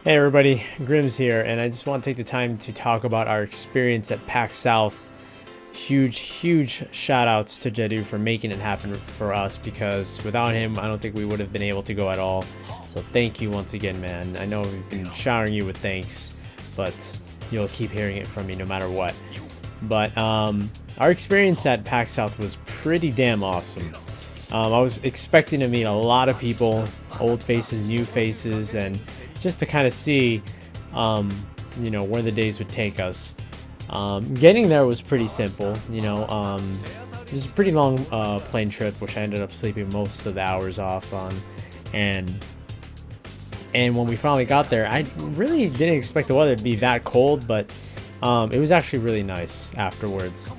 Hey everybody, Grimmmz here, and I just want to take the time to talk about our experience at PAX South. Huge shout outs to Jadu for making it happen for us, because without him I don't think we would have been able to go at all. So thank you once again, man. I know we've been showering you with thanks, but you'll keep hearing it from me no matter what. But our experience at PAX South was pretty damn awesome. I was expecting to meet a lot of people, old faces, new faces, and just to kind of see, you know, where the days would take us. Getting there was pretty simple, you know. It was a pretty long plane trip, which I ended up sleeping most of the hours off on. And when we finally got there, I really didn't expect the weather to be that cold, but it was actually really nice afterwards.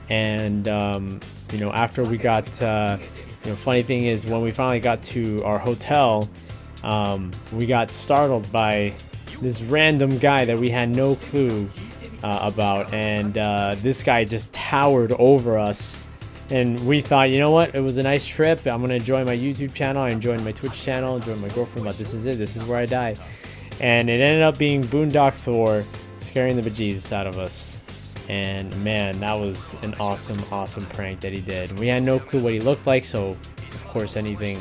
And you know, after we got, you know, funny thing is, when we finally got to our hotel, we got startled by this random guy that we had no clue about, and this guy just towered over us, and we thought, you know what, it was a nice trip, I'm gonna enjoy my YouTube channel, I enjoyed my Twitch channel, enjoyed my girlfriend, but this is it, this is where I die. And it ended up being Boondock Thor, scaring the bejesus out of us. And man, that was an awesome prank that he did. We had no clue what he looked like, so of course anything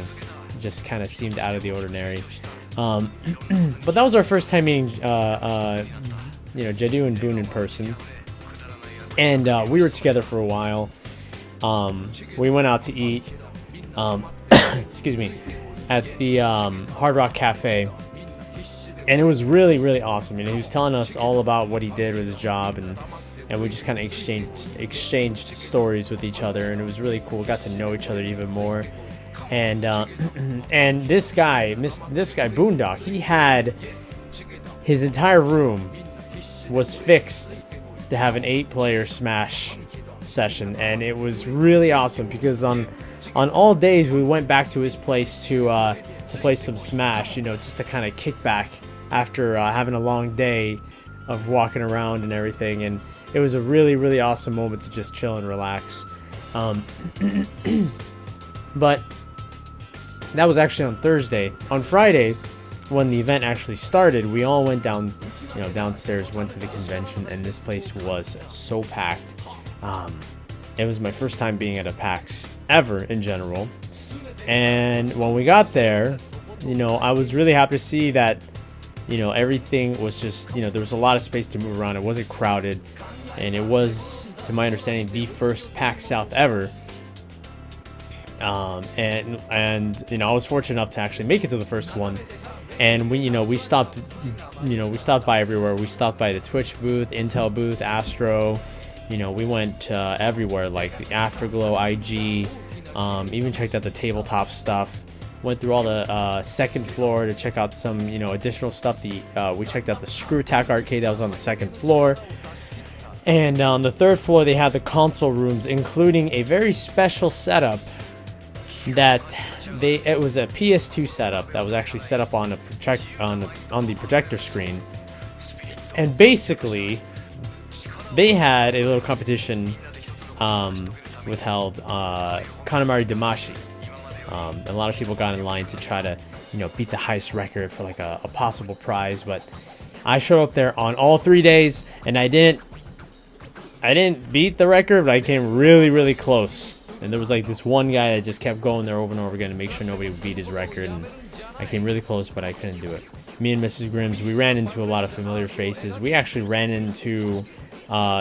just kind of seemed out of the ordinary. But that was our first time meeting you know, Jadu and Boon in person, and we were together for a while. We went out to eat excuse me, at the Hard Rock Cafe, and it was really awesome. You know, he was telling us all about what he did with his job, and we just kind of exchanged stories with each other, and it was really cool. Got to know each other even more. And and this guy Boondock, he had his entire room was fixed to have an 8-player Smash session, and it was really awesome because on all days we went back to his place to play some Smash, you know, just to kind of kick back after having a long day of walking around and everything. And it was a really awesome moment to just chill and relax. But that was actually on Thursday. On Friday, when the event actually started, we all went down, you know, downstairs, went to the convention, and this place was so packed. It was my first time being at a PAX ever in general. And when we got there, you know, I was really happy to see that, you know, everything was just, you know, there was a lot of space to move around. It wasn't crowded, and it was, to my understanding, the first PAX South ever. And you know, I was fortunate enough to actually make it to the first one, and we stopped by everywhere. We stopped by the Twitch booth, Intel booth, Astro, you know, we went everywhere, like the Afterglow, IG, even checked out the tabletop stuff, went through all the second floor to check out some, you know, additional stuff. We checked out the Screw Attack arcade that was on the second floor. And on the third floor they had the console rooms, including a very special setup that it was a PS2 setup that was actually set up on the projector screen. And basically they had a little competition with held Kanamari Damashi. A lot of people got in line to try to, you know, beat the highest record for like a possible prize, but I showed up there on all 3 days, and I didn't beat the record, but I came really close. And there was like this one guy that just kept going there over and over again to make sure nobody would beat his record, and I came really close, but I couldn't do it. Me and MrGrimmmz's, we ran into a lot of familiar faces. We actually ran into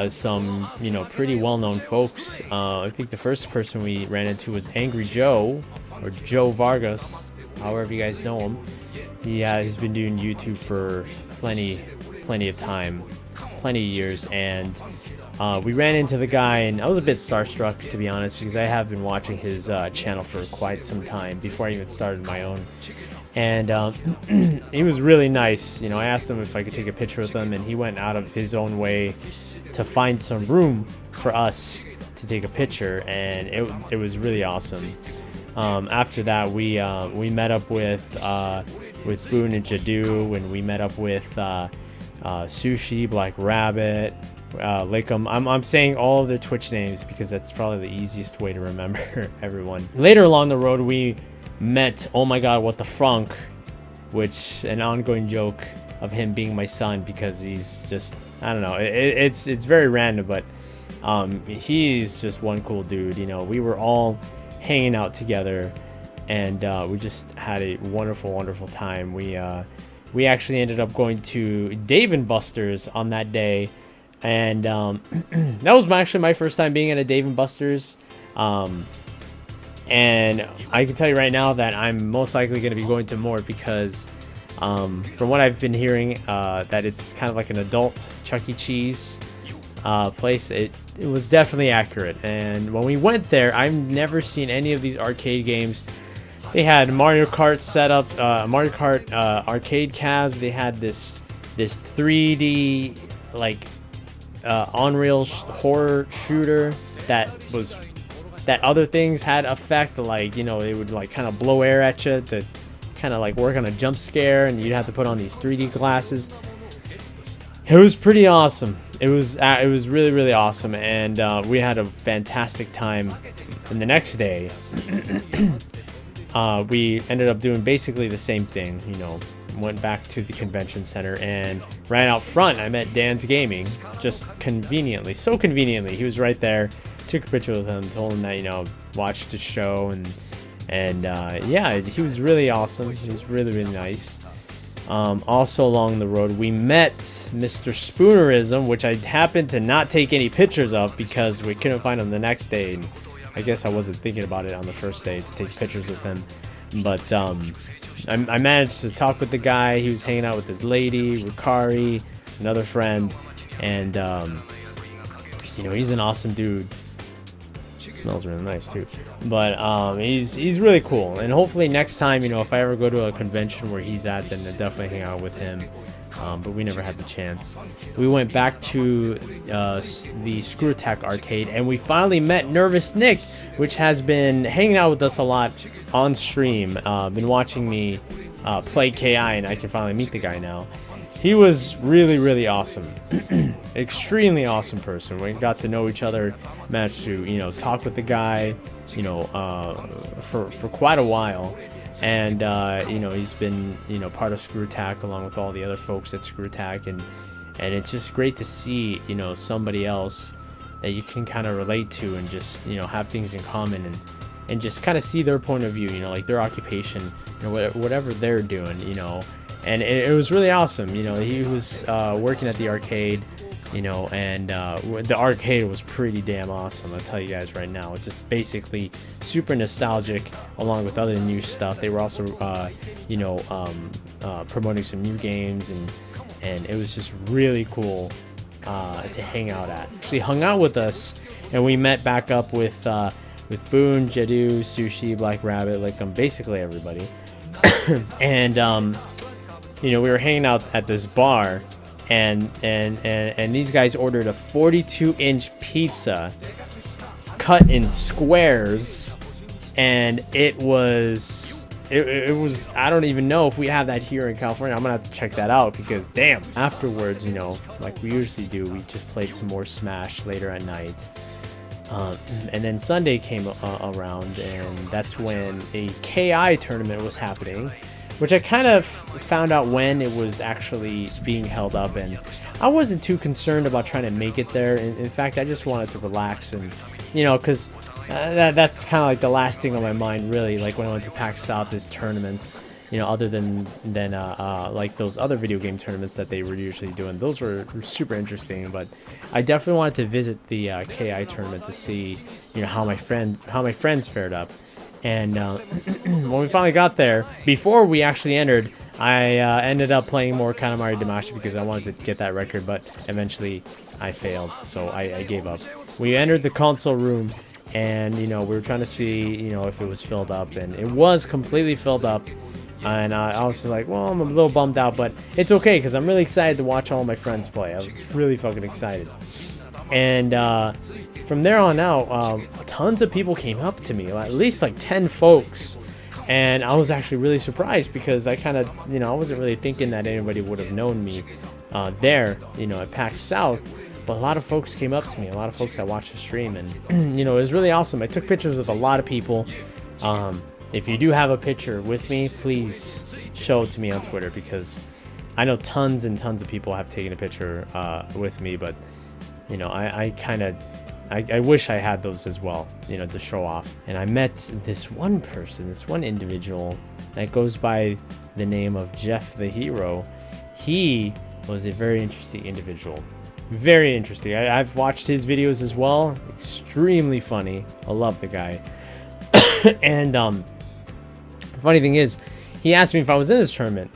some, you know, pretty well-known folks. I think the first person we ran into was Angry Joe, or Joe Vargas, however you guys know him. He's been doing YouTube for plenty of time, plenty of years, and we ran into the guy, and I was a bit starstruck, to be honest, because I have been watching his channel for quite some time, before I even started my own. And he was really nice. You know, I asked him if I could take a picture with him, and he went out of his own way to find some room for us to take a picture, and it was really awesome. After that, we met up with Boon and Jadu, and we met up with Sushi, Black Rabbit, Lakem. I'm saying all of their Twitch names because that's probably the easiest way to remember everyone. Later along the road, we met, oh my god, what the frunk, which an ongoing joke of him being my son because he's just, I don't know, it's very random, but he's just one cool dude. You know, we were all hanging out together, and we just had a wonderful time. We actually ended up going to Dave & Buster's on that day, and that was actually my first time being at a Dave & Buster's. And I can tell you right now that I'm most likely going to be going to more because from what I've been hearing, that it's kind of like an adult Chuck E. Cheese place. It was definitely accurate. And when we went there, I've never seen any of these arcade games. They had Mario Kart set up, Mario Kart arcade cabs. They had this 3D like on-rail horror shooter that other things had effect, like, you know, they would like kind of blow air at you to kind of like work on a jump scare, and you'd have to put on these 3D glasses. It was pretty awesome. It was really awesome, and we had a fantastic time. And the next day, we ended up doing basically the same thing. You know, went back to the convention center, and right out front, I met Dan's Gaming, just conveniently, so conveniently. He was right there. Took a picture with him, told him that, you know, watched the show, and yeah, he was really awesome. He was really nice. Also along the road, we met Mr. Spoonerism, which I happened to not take any pictures of because we couldn't find him the next day. And I guess I wasn't thinking about it on the first day to take pictures with him. But I managed to talk with the guy. He was hanging out with his lady, Rukari, another friend, and you know, he's an awesome dude. Smells really nice too, but he's really cool, and hopefully next time, you know, if I ever go to a convention where he's at, then I'll definitely hang out with him. But we never had the chance. We went back to the Screw Attack arcade, and we finally met Nervous Nick, which has been hanging out with us a lot on stream, been watching me play KI, and I can finally meet the guy now. He was really awesome. Extremely awesome person. We got to know each other, managed to, you know, talk with the guy, you know, for quite a while. And you know, he's been, you know, part of Screw Attack along with all the other folks at Screw Attack, and it's just great to see, you know, somebody else that you can kind of relate to and just, you know, have things in common, and just kind of see their point of view, you know, like their occupation, you know, whatever they're doing, you know. And it was really awesome. You know, he was working at the arcade, you know, and the arcade was pretty damn awesome, I'll tell you guys right now. It's just basically super nostalgic along with other new stuff. They were also, you know, promoting some new games, and it was just really cool to hang out at. Actually hung out with us, and we met back up with Boone, Jadu, Sushi, Black Rabbit, like basically everybody. And you know, we were hanging out at this bar, and these guys ordered a 42-inch pizza cut in squares, and it was I don't even know if we have that here in California. I'm gonna have to check that out because damn. Afterwards, you know, like we usually do, we just played some more Smash later at night. And then Sunday came around, and that's when a KI tournament was happening, which I kind of found out when it was actually being held up, and I wasn't too concerned about trying to make it there. In fact, I just wanted to relax, and, you know, because that's kind of like the last thing on my mind, really, like when I went to PAX South, is tournaments, you know, other than like those other video game tournaments that they were usually doing. Those were super interesting, but I definitely wanted to visit the KI tournament to see, you know, how my friends fared up. And when we finally got there, before we actually entered, I ended up playing more Katamari Damacy because I wanted to get that record, but eventually I failed, so I gave up. We entered the console room, and, you know, we were trying to see, you know, if it was filled up, and it was completely filled up. And I was like, well, I'm a little bummed out, but it's okay because I'm really excited to watch all my friends play. I was really fucking excited. And from there on out, tons of people came up to me, at least like 10 folks. And I was actually really surprised because I kind of, you know, I wasn't really thinking that anybody would have known me there, you know, at PAX South. But a lot of folks came up to me, a lot of folks that watched the stream. And, you know, it was really awesome. I took pictures with a lot of people. if you do have a picture with me, please show it to me on Twitter, because I know tons and tons of people have taken a picture with me, but you know, I wish I had those as well, you know, to show off. And I met this one person, this one individual that goes by the name of Jeff the Hero. He was a very interesting individual. Very interesting. I've watched his videos as well. Extremely funny. I love the guy. And the funny thing is, he asked me if I was in this tournament,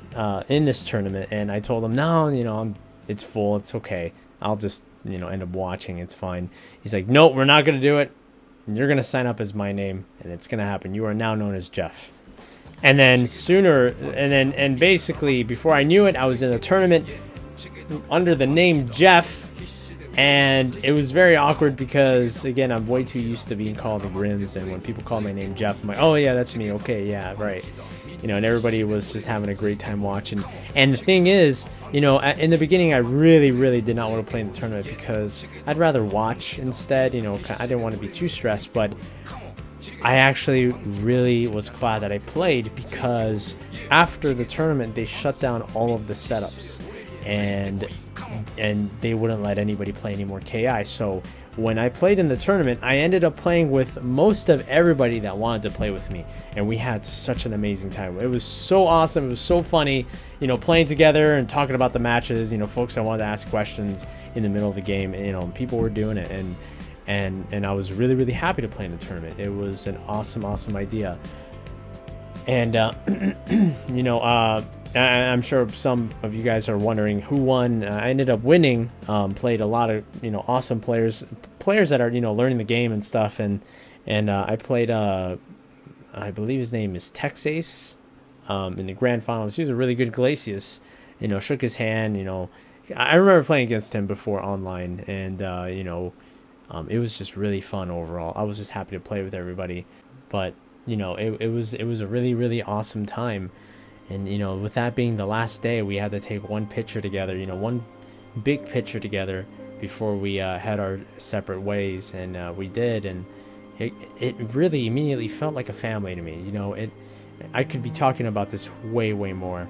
and I told him, no, you know, it's full. It's okay. I'll just, you know, end up watching. It's fine. He's like, nope, we're not gonna do it. You're gonna sign up as my name, and it's gonna happen. You are now known as Jeff. And then basically before I knew it, I was in a tournament under the name Jeff, and it was very awkward because, again, I'm way too used to being called the Grimmmz, and when people call my name Jeff, I'm like, oh yeah, that's me. Okay, yeah, right. You know, and everybody was just having a great time watching. And the thing is, you know, in the beginning, I really did not want to play in the tournament because I'd rather watch instead. You know, I didn't want to be too stressed, but I actually really was glad that I played, because after the tournament, they shut down all of the setups, and they wouldn't let anybody play any more KI. So when I played in the tournament, I ended up playing with most of everybody that wanted to play with me, and we had such an amazing time. It was so awesome. It was so funny, you know, playing together and talking about the matches. You know, folks I wanted to ask questions in the middle of the game, and, you know, people were doing it, and I was really happy to play in the tournament. It was an awesome idea. And you know, I'm sure some of you guys are wondering who won. I ended up winning. Played a lot of, you know, awesome players that are, you know, learning the game and stuff. And I played I believe his name is Texace in the grand finals. He was a really good Glacius. You know, shook his hand. You know, I remember playing against him before online, and you know, it was just really fun overall. I was just happy to play with everybody. But you know, it was a really awesome time. And you know, with that being the last day, we had to take one picture together, you know, one big picture together before we had our separate ways. And we did, and it really immediately felt like a family to me. You know, I could be talking about this way more,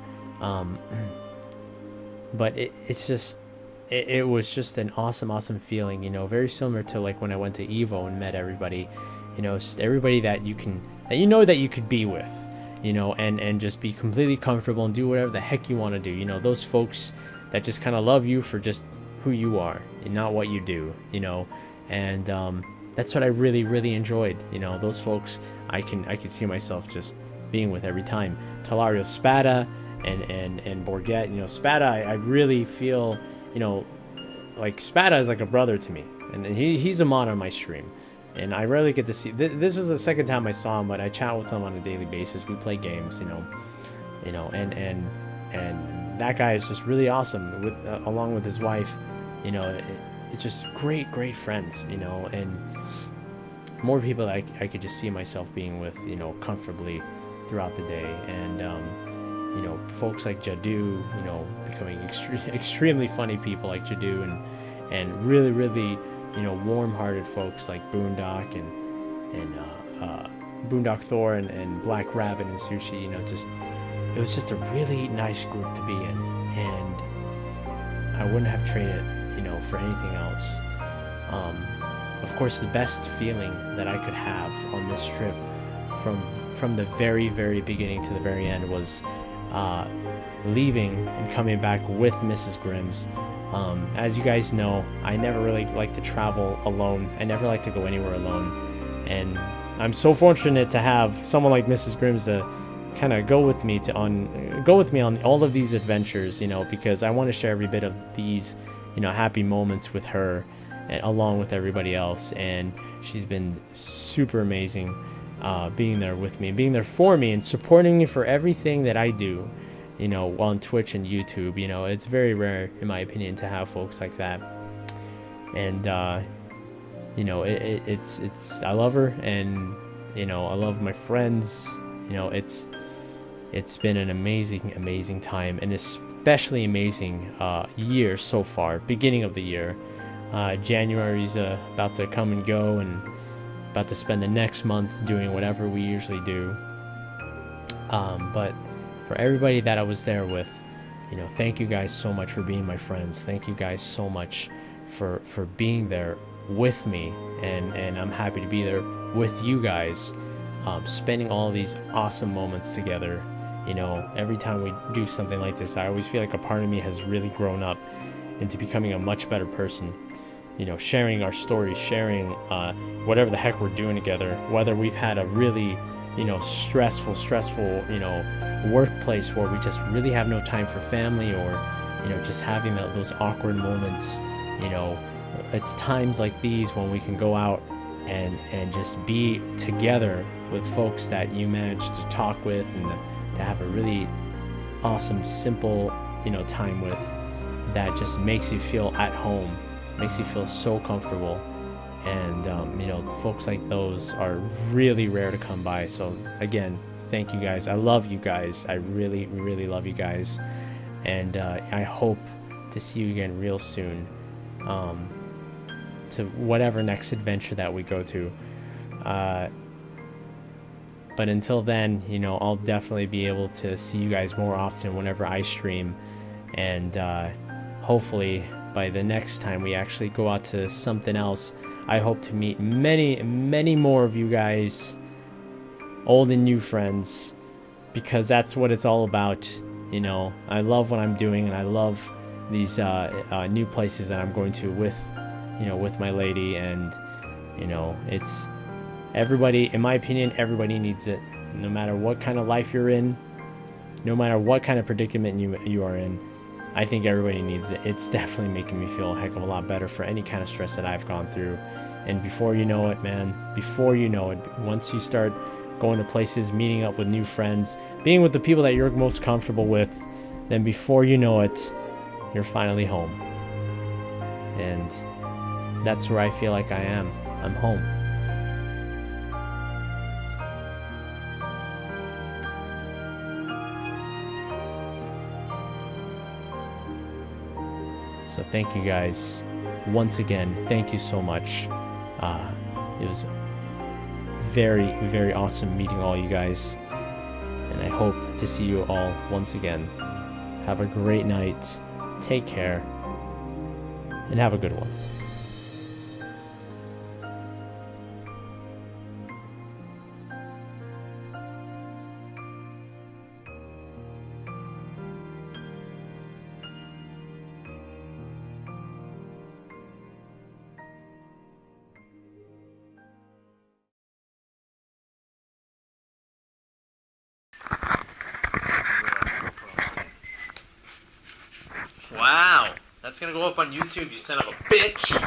but it was just an awesome feeling. You know, very similar to like when I went to Evo and met everybody. You know, it's just everybody that you could be with, you know, and just be completely comfortable and do whatever the heck you want to do. You know, those folks that just kind of love you for just who you are and not what you do, you know. And that's what I really enjoyed. You know, those folks I could see myself just being with every time. Talario, Spada, and Borget. You know, Spada, I really feel, you know, like Spada is like a brother to me, and he's a mod on my stream. And I rarely get to see. This was the second time I saw him, but I chat with him on a daily basis. We play games, you know, and that guy is just really awesome. With along with his wife, you know, it's just great friends, you know, and more people that I could just see myself being with, you know, comfortably throughout the day. And you know, folks like Jadu, you know, becoming extremely funny people like Jadu, and really, you know, warm-hearted folks like Boondock and Boondock Thor and Black Rabbit and Sushi. You know, it was just a really nice group to be in, and I wouldn't have traded, you know, for anything else. Of course, the best feeling that I could have on this trip, from the very beginning to the very end, was leaving and coming back with MrGrimmmz's. As you guys know, I never really like to travel alone. I never like to go anywhere alone, and I'm so fortunate to have someone like MrGrimmmz to kind of go with me on all of these adventures, you know, because I want to share every bit of these, you know, happy moments with her, and along with everybody else. And she's been super amazing, being there with me, being there for me, and supporting me for everything that I do, you know, on Twitch and YouTube. You know, it's very rare, in my opinion, to have folks like that. And you know, it's I love her, and you know, I love my friends. You know, it's been an amazing time, and especially amazing year so far. Beginning of the year, January's about to come and go, and about to spend the next month doing whatever we usually do. But for everybody that I was there with, you know, thank you guys so much for being my friends. Thank you guys so much for being there with me, and I'm happy to be there with you guys, spending all these awesome moments together. You know, every time we do something like this, I always feel like a part of me has really grown up into becoming a much better person. You know, sharing our stories, sharing whatever the heck we're doing together, whether we've had a really, you know, stressful, you know, workplace where we just really have no time for family, or, you know, just having those awkward moments. You know, it's times like these when we can go out and just be together with folks that you managed to talk with, and to have a really awesome, simple, you know, time with, that just makes you feel at home, makes you feel so comfortable. And you know, folks like those are really rare to come by. So again, thank you guys. I love you guys. I really, really love you guys. And I hope to see you again real soon, to whatever next adventure that we go to. But until then, you know, I'll definitely be able to see you guys more often whenever I stream. And hopefully by the next time we actually go out to something else, I hope to meet many, many more of you guys, old and new friends, because that's what it's all about. You know, I love what I'm doing, and I love these new places that I'm going to with, you know, with my lady. And, you know, it's everybody, in my opinion, everybody needs it. No matter what kind of life you're in, no matter what kind of predicament you are in, I think everybody needs it. It's definitely making me feel a heck of a lot better for any kind of stress that I've gone through. And before you know it, man, before you know it, once you start going to places, meeting up with new friends, being with the people that you're most comfortable with, then before you know it, you're finally home. And that's where I feel like I am. I'm home. So thank you guys once again. Thank you so much. It was very, very awesome meeting all you guys, and I hope to see you all once again. Have a great night, take care, and have a good one. Wow, that's gonna go up on YouTube, you son of a bitch!